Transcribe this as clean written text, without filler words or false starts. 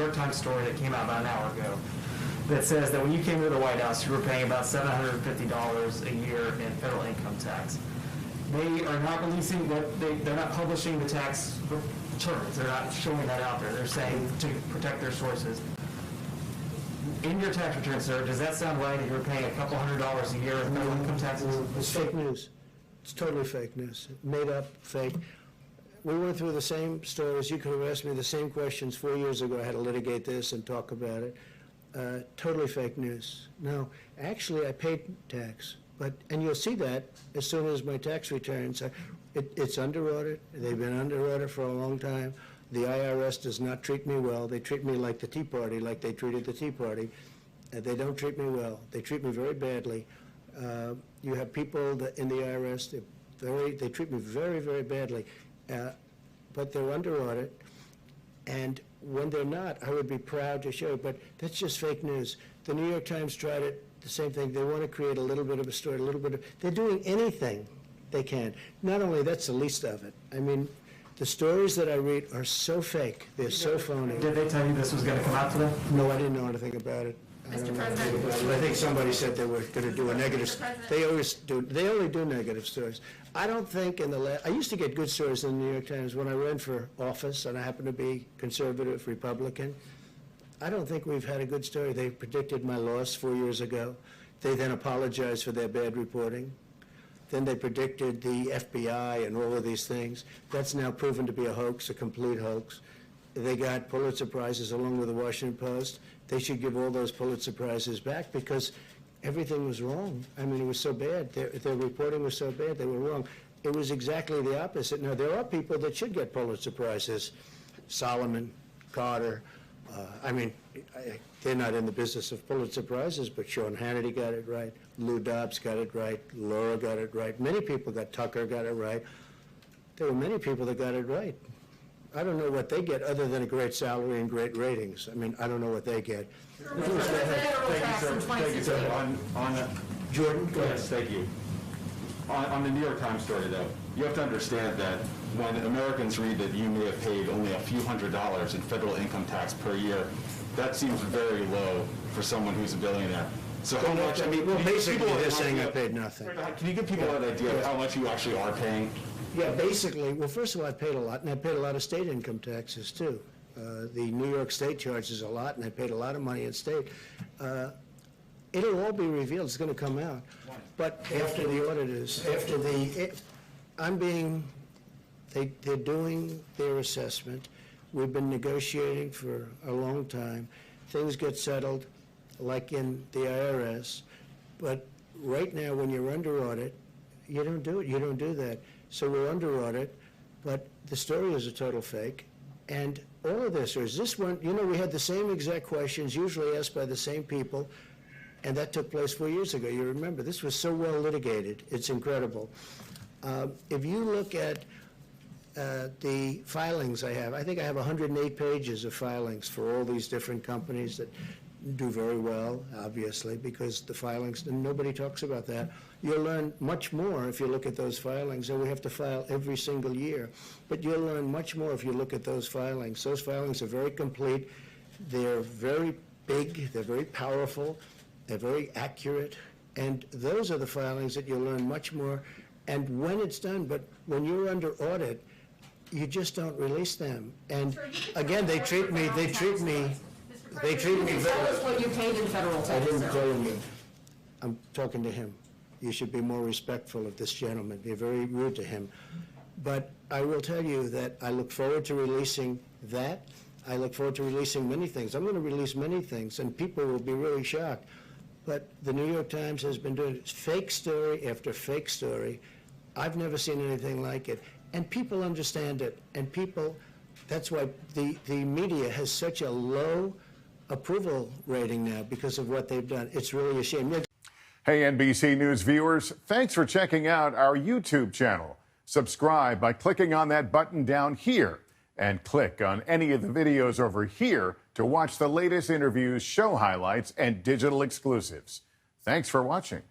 York Times story that came out about an hour ago that says that when you came to the White House, you were paying about $750 a year in federal income tax. They are not releasing they're not publishing the tax returns. They're not showing that out there. They're saying to protect their sources. In your tax return, sir, does that sound right that you're paying a couple $100s a year in federal income taxes? It's fake news. It's totally fake news. Made up, fake. We went through the same stories. You could have asked me the same questions 4 years ago. I had to litigate this and talk about it. Totally fake news. No, actually, I paid tax. And you'll see that as soon as my tax returns. It's under audit. They've been under audit for a long time. The IRS does not treat me well. They treat me like the Tea Party, like they treated the Tea Party. They don't treat me well. They treat me very badly. You have people in the IRS, they treat me very, very badly. But they're under audit. And when they're not, I would be proud to show, but that's just fake news. The New York Times tried it, the same thing. They want to create a little bit of a story, they're doing anything they can. Not only that's the least of it. I mean, the stories that I read are so fake. They're so phony. Did they tell you this was going to come out today? No, I didn't know anything about it. Mr. President. I think somebody said they were going to do a negative. They always do. They only do negative stories. I don't think I used to get good stories in the New York Times when I ran for office, and I happen to be conservative Republican. I don't think we've had a good story. They predicted my loss 4 years ago. They then apologized for their bad reporting. Then they predicted the FBI and all of these things. That's now proven to be a hoax, a complete hoax. They got Pulitzer Prizes along with the Washington Post. They should give all those Pulitzer Prizes back because everything was wrong. I mean, it was so bad. Their reporting was so bad, they were wrong. It was exactly the opposite. Now, there are people that should get Pulitzer Prizes. Solomon, Carter. They're not in the business of Pulitzer Prizes, but Sean Hannity got it right. Lou Dobbs got it right. Laura got it right. Many people Tucker got it right. There were many people that got it right. I don't know what they get other than a great salary and great ratings. I mean, I don't know what they get. Thank you, sir. Jordan, go ahead. Yes, thank you. On the New York Times story, though, you have to understand that when Americans read that you may have paid only a few $100s in federal income tax per year, that seems very low for someone who's a billionaire. So how much? I mean, well, basically, they're saying I paid nothing. Can you give people an idea of how much you actually are paying? Yeah, basically, well, first of all, I paid a lot, and I paid a lot of state income taxes, too. The New York State charges a lot, and I paid a lot of money in state. It'll all be revealed. It's going to come out. But after the auditors, they're doing their assessment. We've been negotiating for a long time. Things get settled, like in the IRS. But right now, when you're under audit, you don't do it. You don't do that. So we're under audit, but the story is a total fake. And all of this, or is this one, we had the same exact questions, usually asked by the same people, and that took place 4 years ago. You remember, this was so well litigated. It's incredible. If you look at the filings I think I have 108 pages of filings for all these different companies that do very well, obviously, because the filings, and nobody talks about that. You'll learn much more if you look at those filings, and we have to file every single year. But you'll learn much more if you look at those filings. Those filings are very complete. They're very big. They're very powerful. They're very accurate. And those are the filings that you'll learn much more. And when it's done, but when you're under audit, you just don't release them. And again, they treat me very. Tell us what you paid in federal taxes. I didn't tell you. I'm talking to him. You should be more respectful of this gentleman. You're very rude to him. But I will tell you that I look forward to releasing that. I look forward to releasing many things. I'm going to release many things, and people will be really shocked. But the New York Times has been doing fake story after fake story. I've never seen anything like it. And people understand it. And that's why the media has such a low approval rating now because of what they've done. It's really a shame. Hey, NBC News viewers, thanks for checking out our YouTube channel. Subscribe by clicking on that button down here and click on any of the videos over here to watch the latest interviews, show highlights, and digital exclusives. Thanks for watching.